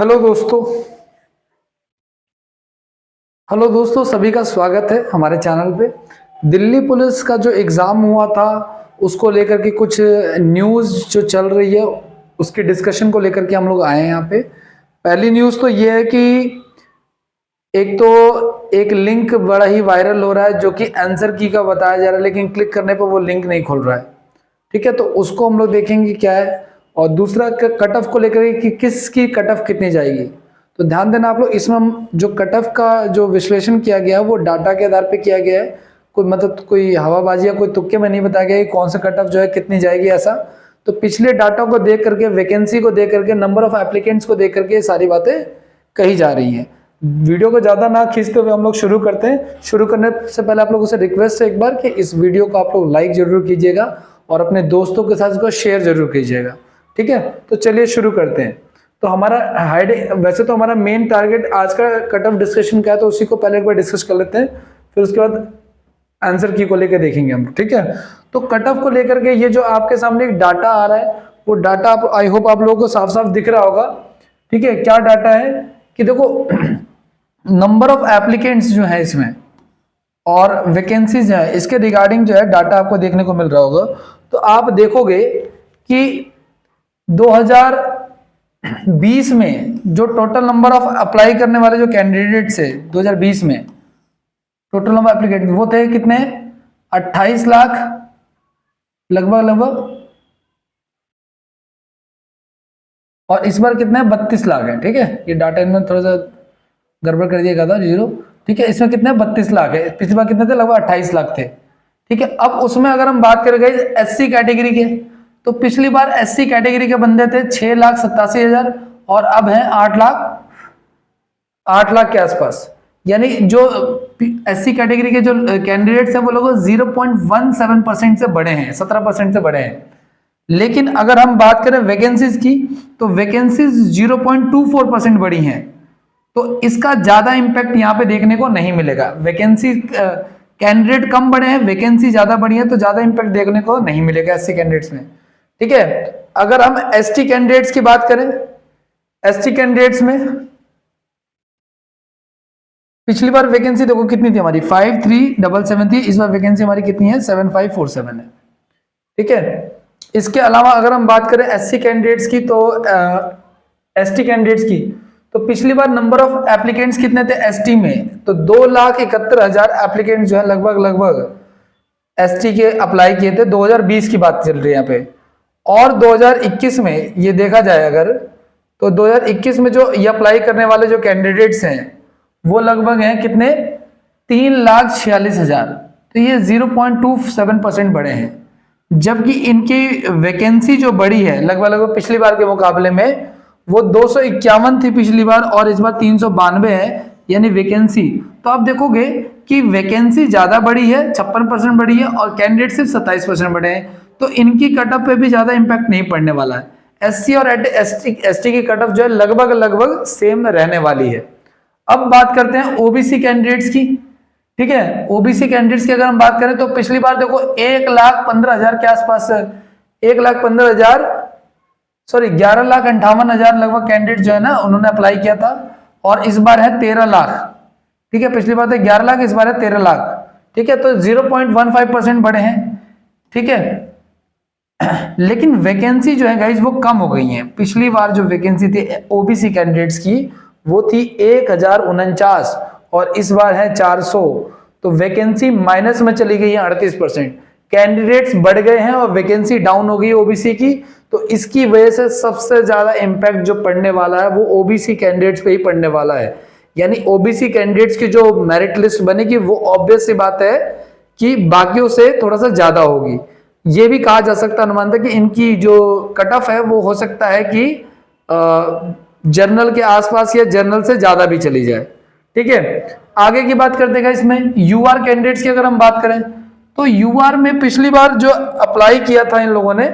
Hello दोस्तों hello दोस्तों, सभी का स्वागत है हमारे चैनल पे। दिल्ली पुलिस का जो एग्ज़ाम हुआ था उसको लेकर के कुछ न्यूज़ जो चल रही है उसकी डिस्कशन को लेकर के हम लोग आए हैं यहाँ पे। पहली न्यूज़ तो ये है कि एक लिंक बड़ा ही वायरल हो रहा है जो कि आंसर की का बताया जा रहा है, लेकिन क्लिक करने पर वो लिंक नहीं खुल रहा है। ठीक है, तो उसको हम लोग देखेंगे क्या है। और दूसरा कट ऑफ को लेकर कि किसकी कट ऑफ कितनी जाएगी। तो ध्यान देना आप लोग, इसमें हम जो कट ऑफ का जो विश्लेषण किया गया है वो डाटा के आधार पे किया गया है। कोई हवाबाजी या कोई तुक्के में नहीं बताया गया कि कौन सा कट ऑफ जो है कितनी जाएगी ऐसा। तो पिछले डाटा को देख करके, वैकेंसी को देख करके, नंबर ऑफ एप्लीकेंट्स को देख करके सारी बातें कही जा रही हैं। वीडियो को ज़्यादा ना खींचते हुए हम लोग शुरू करते हैं। शुरू करने से पहले आप लोगों से रिक्वेस्ट है एक बार कि इस वीडियो को आप लोग लाइक जरूर कीजिएगा और अपने दोस्तों के साथ इसको शेयर जरूर कीजिएगा। ठीक है, तो चलिए शुरू करते हैं। तो वैसे तो हमारा मेन टारगेट आज का कट ऑफ डिस्कशन क्या है, तो उसी को पहले एक बार डिस्कस कर लेते हैं, फिर उसके बाद आंसर की को लेकर देखेंगे हम। ठीक है, तो कट ऑफ को लेकर के ये जो आपके सामने एक डाटा आ रहा है वो डाटा आई होप आप लोगों को साफ साफ दिख रहा होगा। ठीक है, क्या डाटा है कि देखो नंबर ऑफ एप्लीकेंट्स जो है इसमें और वैकेंसीज है, इसके रिगार्डिंग जो है डाटा आपको देखने को मिल रहा होगा। तो आप देखोगे कि 2020 में जो टोटल नंबर ऑफ अप्लाई करने वाले जो कैंडिडेट्स है 2020 में टोटल नंबर एप्लीकेंट वो थे कितने, 28 लाख लगभग। और इस बार कितने 32 लाख है। ठीक है, ये डाटा इनमें थोड़ा सा गड़बड़ कर दिया गया था, जीरो। ठीक है, इसमें कितने 32 लाख है, पिछली बार कितने थे, लगभग 28 लाख थे। ठीक है, अब उसमें अगर हम बात करें एससी कैटेगरी के, तो पिछली बार एससी कैटेगरी के बंदे थे 6,87,000 और अब हैं 8 लाख के आसपास। यानी जो एससी कैटेगरी के जो कैंडिडेट्स हैं वो लोग 0.17% से बढ़े हैं, 17% से बढ़े हैं। लेकिन अगर हम बात करें वैकेंसीज की तो वैकेंसीज 0.24% बढ़ी हैं। तो इसका ज्यादा इंपैक्ट यहाँ पे देखने को नहीं मिलेगा। वैकेंसी कैंडिडेट कम बढ़े हैं, वैकेंसी ज्यादा बढ़ी है, तो ज्यादा इंपैक्ट देखने को नहीं मिलेगा एससी कैंडिडेट्स में। ठीक है, अगर हम एसटी कैंडिडेट्स की बात करें, एसटी कैंडिडेट्स में पिछली बार वैकेंसी देखो कितनी थी हमारी, 5377 थी। इस बार वैकेंसी हमारी कितनी है, 7547 है। ठीक है, इसके अलावा अगर हम बात करें एससी कैंडिडेट्स की तो एसटी कैंडिडेट्स की, तो पिछली बार नंबर ऑफ एप्लीकेंट्स कितने थे एसटी में, तो 2,71,000 एप्लीकेंट जो है लगभग एसटी के अप्लाई किए थे। 2020 की बात चल रही है यहाँ पे। और 2021 में ये देखा जाए अगर, तो 2021 में जो ये अप्लाई करने वाले जो कैंडिडेट्स हैं वो लगभग हैं कितने, 3,46,000। तो ये 0.27% बढ़े हैं। जबकि इनकी वैकेंसी जो बढ़ी है लगभग पिछली बार के मुकाबले में, वो 251 थी पिछली बार और इस बार 392 है, यानी वैकेंसी। तो आप देखोगे कि वैकेंसी ज्यादा बढ़ी है, 56% बढ़ी है, और कैंडिडेट सिर्फ 27% बढ़े हैं। तो इनकी कट ऑफ पे भी ज्यादा इंपैक्ट नहीं पड़ने वाला है। एससी और एसटी की कट ऑफ जो है लगभग सेम रहने वाली है। अब बात करते हैं ओबीसी कैंडिडेट्स की। ठीक है, ओबीसी कैंडिडेट्स की अगर हम बात करें तो पिछली बार देखो 1,15,000 के आसपास, 11,58,000 लगभग कैंडिडेट जो है ना उन्होंने अप्लाई किया था, और इस बार है 13 लाख। ठीक है, पिछली बार थे 11 लाख, इस बार है 13 लाख। ठीक है, तो 0.15% बढ़े हैं। ठीक है, लेकिन वैकेंसी जो है गाइज वो कम हो गई है। पिछली बार जो वैकेंसी थी ओबीसी कैंडिडेट्स की वो थी 1,049 और इस बार है 400। तो वैकेंसी माइनस में चली गई है 38%। कैंडिडेट्स बढ़ गए हैं और वैकेंसी डाउन हो गई ओबीसी की। तो इसकी वजह से सबसे ज्यादा इंपैक्ट जो पड़ने वाला है वो ओबीसी कैंडिडेट्स पे ही पड़ने वाला है। यानी ओबीसी कैंडिडेट्स की जो मेरिट लिस्ट बनेगी वो ऑब्वियस सी बात है कि बाकियों से थोड़ा सा ज्यादा होगी। ये भी कहा जा सकता है, अनुमान था कि इनकी जो कट ऑफ है वो हो सकता है कि जर्नल के आसपास या जर्नल से ज्यादा भी चली जाए। ठीक है, आगे की बात करते हैं इसमें यूआर कैंडिडेट्स की अगर हम बात करें तो यूआर में पिछली बार जो अप्लाई किया था इन लोगों ने,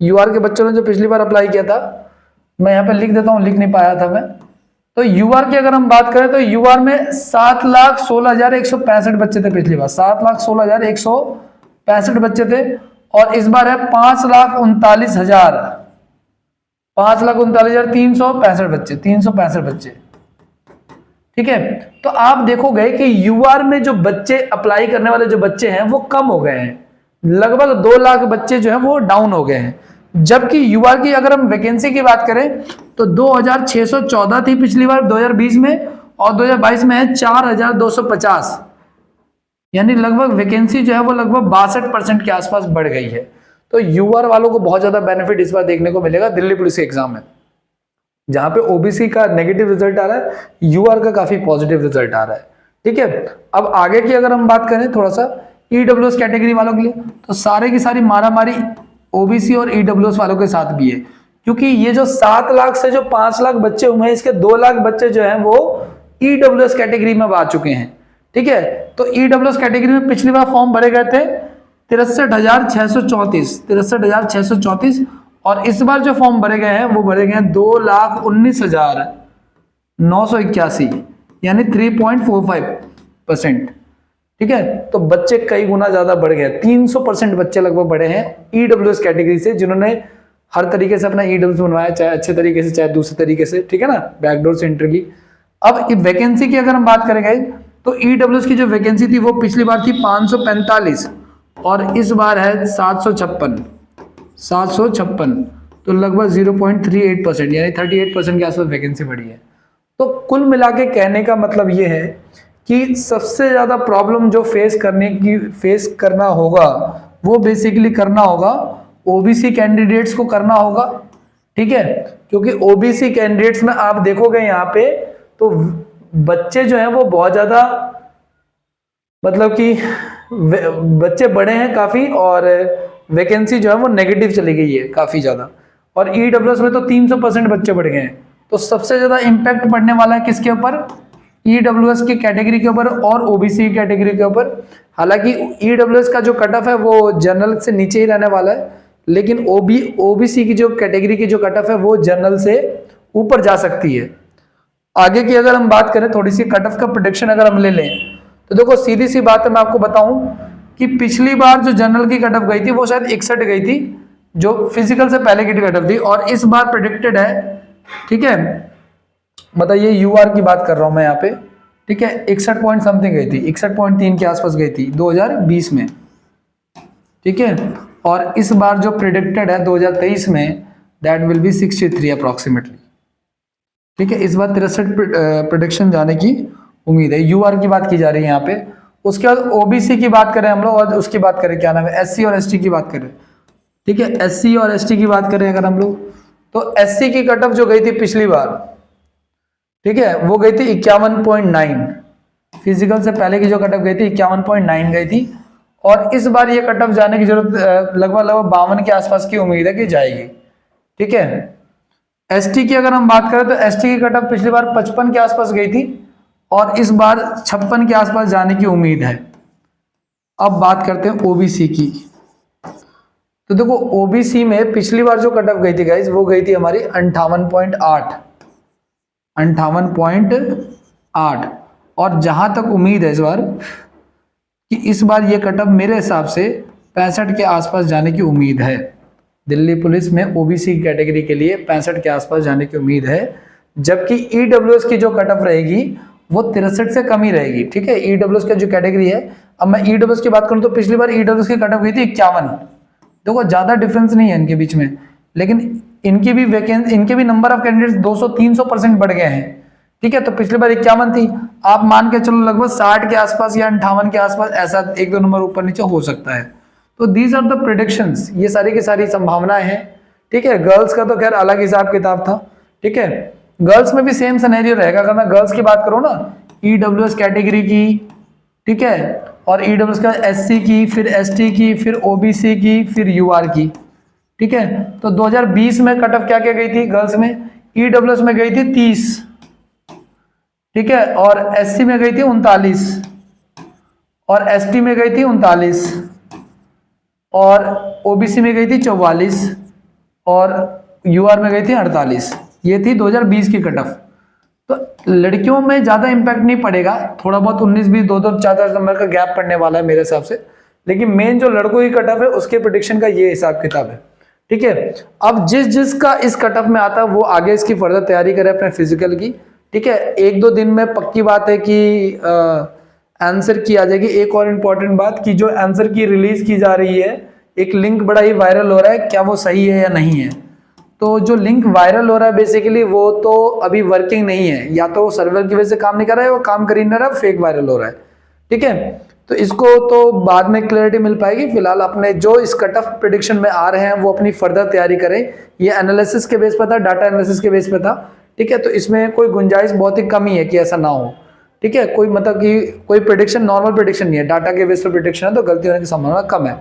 यूआर के बच्चों ने जो पिछली बार अप्लाई किया था, मैं यहाँ पे लिख देता हूँ, लिख नहीं पाया था मैं। तो यूआर की अगर हम बात करें तो यूआर में 7,16,165 बच्चे थे पिछली बार, 7,16,165 बच्चे थे, और इस बार है 5,39,000 5,39,365 बच्चे, 365 बच्चे। ठीक है, तो आप देखोगे कि यूआर में जो बच्चे अप्लाई करने वाले जो बच्चे हैं वो कम हो गए हैं, लगभग 2 लाख बच्चे जो हैं वो डाउन हो गए हैं। जबकि यूआर की अगर हम वैकेंसी की बात करें तो 2614 थी पिछली बार 2020 में, और 2022 में है 4250, यानी लगभग वैकेंसी जो है वो लगभग 62% के आसपास बढ़ गई है। तो यूआर वालों को बहुत ज्यादा बेनिफिट इस बार देखने को मिलेगा दिल्ली पुलिस के एग्जाम में, जहां पे ओबीसी का नेगेटिव रिजल्ट आ रहा है, यूआर का काफी पॉजिटिव रिजल्ट आ रहा है। ठीक है, अब आगे की अगर हम बात करें थोड़ा सा ईडब्ल्यूएस कैटेगरी वालों के लिए, तो सारे की सारी मारामारी ओबीसी और ईडब्ल्यूएस वालों के साथ भी है, क्योंकि ये जो 7 लाख से जो 5 लाख बच्चे हुए हैं, इसके 2 लाख बच्चे जो हैं वो ईडब्ल्यूएस कैटेगरी में आ चुके हैं। ठीक है, तो ईडब्ल्यूएस कैटेगरी में पिछली बार फॉर्म भरे गए थे 63,634, और इस बार जो फॉर्म भरे गए हैं वो भरे गए हैं 2,19,981, यानी 3.45%। ठीक है, तो बच्चे कई गुना ज्यादा बढ़ गए, 300% बच्चे लगभग बढ़े हैं ईडब्ल्यूएस कैटेगरी से, जिन्होंने हर तरीके से अपना ईडब्ल्यूएस बनवाया, चाहे अच्छे तरीके से चाहे दूसरे तरीके से। ठीक है ना, बैकडोर से एंट्री ली। अब वैकेंसी की अगर हम बात करेंगे तो ईडब्ल्यूएस की जो वैकेंसी थी वो पिछली बार थी 545, और इस बार है 756, तो लगभग 0.38%, यानी 38% के आसपास वैकेंसी बढ़ी है। तो कुल मिला के कहने का मतलब ये है कि सबसे ज्यादा प्रॉब्लम जो फेस करना होगा वो बेसिकली करना होगा ओबीसी कैंडिडेट्स को करना होगा। ठीक है, क्योंकि ओबीसी कैंडिडेट्स में आप देखोगे यहाँ पे तो बच्चे जो हैं वो बहुत ज्यादा, मतलब कि बच्चे बड़े हैं काफी, और वैकेंसी जो है वो नेगेटिव चली गई है काफी ज्यादा, और ईडब्ल्यूएस में तो 300% बच्चे बढ़ गए हैं। तो सबसे ज्यादा इंपैक्ट पड़ने वाला है किसके ऊपर, ईडब्ल्यूएस की कैटेगरी के ऊपर और ओबीसी कैटेगरी के ऊपर। हालांकि ईडब्ल्यूएस का जो कट ऑफ है वो जनरल से नीचे ही रहने वाला है, लेकिन ओबीसी की जो कैटेगरी की जो कट ऑफ है वो जनरल से ऊपर जा सकती है। आगे की अगर हम बात करें थोड़ी सी कट ऑफ का प्रेडिक्शन अगर हम ले लें तो देखो सीधी सी बात है, मैं आपको बताऊं कि पिछली बार जो जनरल की कट ऑफ गई थी वो शायद 61 गई थी, जो फिजिकल से पहले की कट ऑफ थी, और इस बार प्रेडिक्टेड है, ठीक है, मतलब ये यूआर की बात कर रहा हूं मैं यहाँ पे। ठीक है, 61 पॉइंट समथिंग गई थी, 61.3 के आसपास गई थी 2020 में। ठीक है, और इस बार जो प्रेडिक्टेड है 2023 में दैट विल बी 63 अप्रोक्सीमेटली। ठीक है, इस बार 63 प्रेडिक्शन जाने की उम्मीद है। यूआर की बात की जा रही है यहाँ पे। उसके बाद ओबीसी की बात करें हम लोग, और उसकी बात करें क्या नाम है, एससी और एसटी की बात करें। ठीक है, एससी और एसटी की बात करें अगर हम लोग, तो एससी की कट ऑफ जो गई थी पिछली बार, ठीक है, वो गई थी 51.9, फिजिकल से पहले की जो कट ऑफ गई थी 51.9 गई थी, और इस बार ये कट ऑफ जाने की जरूरत लगभग 52 के आसपास की उम्मीद है कि जाएगी। ठीक है, एसटी की अगर हम बात करें तो एसटी की कट ऑफ पिछली बार 55 के आसपास गई थी, और इस बार 56 के आसपास जाने की उम्मीद है। अब बात करते हैं ओबीसी की। तो देखो ओबीसी में पिछली बार जो कट ऑफ गई थी गाइस, वो गई थी हमारी 58.8, और जहां तक उम्मीद है इस बार कि इस बार ये कट ऑफ मेरे हिसाब से 65 के आसपास जाने की उम्मीद है। दिल्ली पुलिस में ओबीसी कैटेगरी के लिए 65 के आसपास जाने की उम्मीद है, जबकि ईडब्ल्यूएस की जो कट ऑफ रहेगी वो 63 से कम ही रहेगी। ठीक है, ईडब्ल्यूएस का जो कैटेगरी है, अब मैं ईडब्ल्यूएस की बात करूं तो पिछली बार ईडब्ल्यूएस की कट ऑफ गई थी 51। देखो ज्यादा डिफरेंस नहीं है इनके बीच में, लेकिन इनकी भी नंबर ऑफ कैंडिडेट्स 200-300% बढ़ गए हैं। ठीक है, तो पिछली बार 51 थी, आप मान के चलो लगभग 60 के आसपास या 58 के आसपास, ऐसा 1-2 नंबर ऊपर नीचे हो सकता है। तो दीज आर द प्रेडिक्शंस, ये सारी की सारी संभावनाएं हैं। ठीक है, गर्ल्स का तो खैर अलग हिसाब किताब था। ठीक है, गर्ल्स में भी सेम सिनेरियो रहेगा। अगर मैं गर्ल्स की बात करूं ना, ईडब्ल्यूएस कैटेगरी की, ठीक है, और ईडब्ल्यूएस का एससी की, फिर एसटी की, फिर ओबीसी की, फिर यूआर की। ठीक है, तो 2020 में कट ऑफ क्या क्या गई थी गर्ल्स में, ईडब्ल्यूएस में गई थी 30, ठीक है, और एससी में गई थी 39, और एसटी में गई थी 39, और ओबीसी में गई थी 44, और यूआर में गई थी 48। ये थी 2020 की कट ऑफ। तो लड़कियों में ज्यादा इंपैक्ट नहीं पड़ेगा, थोड़ा बहुत 19, 20, 2, 2, 4, 4 नंबर का गैप पड़ने वाला है मेरे हिसाब से, लेकिन मेन जो लड़कों की कट ऑफ है उसके प्रेडिक्शन का ये हिसाब किताब है। ठीक है। अब जिसका इस कट ऑफ में आता है वो आगे इसकी फर्दर तैयारी करे अपने फिजिकल की, ठीक है। 1-2 दिन में पक्की बात है कि आंसर की आ जाएगी। एक और इम्पोर्टेंट बात कि जो आंसर की रिलीज की जा रही है, एक लिंक बड़ा ही वायरल हो रहा है, क्या वो सही है या नहीं है। तो जो लिंक वायरल हो रहा है बेसिकली वो तो अभी वर्किंग नहीं है, या तो सर्वर की वजह से काम नहीं कर रहा है, वो काम कर ही नहीं रहा, फेक वायरल हो रहा है, ठीक है। तो इसको तो बाद में क्लैरिटी मिल पाएगी। फिलहाल अपने जो इस कट ऑफ प्रेडिक्शन में आ रहे हैं वो अपनी फर्दर तैयारी करें। ये एनालिसिस के बेस पर था, डाटा एनालिसिस के बेस पर था, ठीक है। तो इसमें कोई गुंजाइश बहुत ही कम ही है कि ऐसा ना हो, ठीक है। कोई मतलब कि कोई प्रेडिक्शन नॉर्मल प्रेडिक्शन नहीं है, डाटा के बेस पर प्रेडिक्शन है, तो गलती होने की संभावना कम है।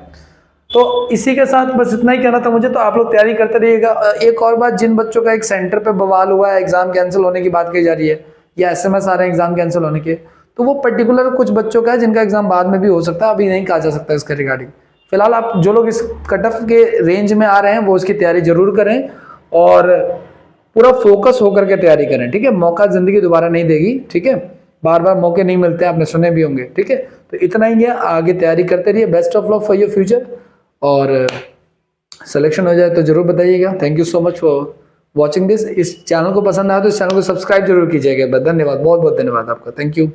तो इसी के साथ बस इतना ही कहना था मुझे। तो आप लोग तैयारी करते रहिएगा। एक और बात, जिन बच्चों का एक सेंटर पे बवाल हुआ है, एग्जाम कैंसिल होने की बात कही जा रही है या एसएमएस आ रहे हैं एग्जाम कैंसिल होने के, तो वो पर्टिकुलर कुछ बच्चों का है जिनका एग्जाम बाद में भी हो सकता है, अभी नहीं कहा जा सकता इसके रिगार्डिंग। फिलहाल आप जो लोग इस कट ऑफ के रेंज में आ रहे हैं वो इसकी तैयारी जरूर करें और पूरा फोकस होकर के तैयारी करें, ठीक है। मौका जिंदगी दोबारा नहीं देगी, ठीक है। बार बार मौके नहीं मिलते, आपने सुने भी होंगे, ठीक है। तो इतना ही है, आगे तैयारी करते रहिए। Best of luck for your future, और सिलेक्शन हो जाए तो जरूर बताइएगा। Thank you so much for watching this. इस चैनल को पसंद आया तो इस चैनल को सब्सक्राइब जरूर कीजिएगा। धन्यवाद, बहुत बहुत धन्यवाद आपका। Thank you.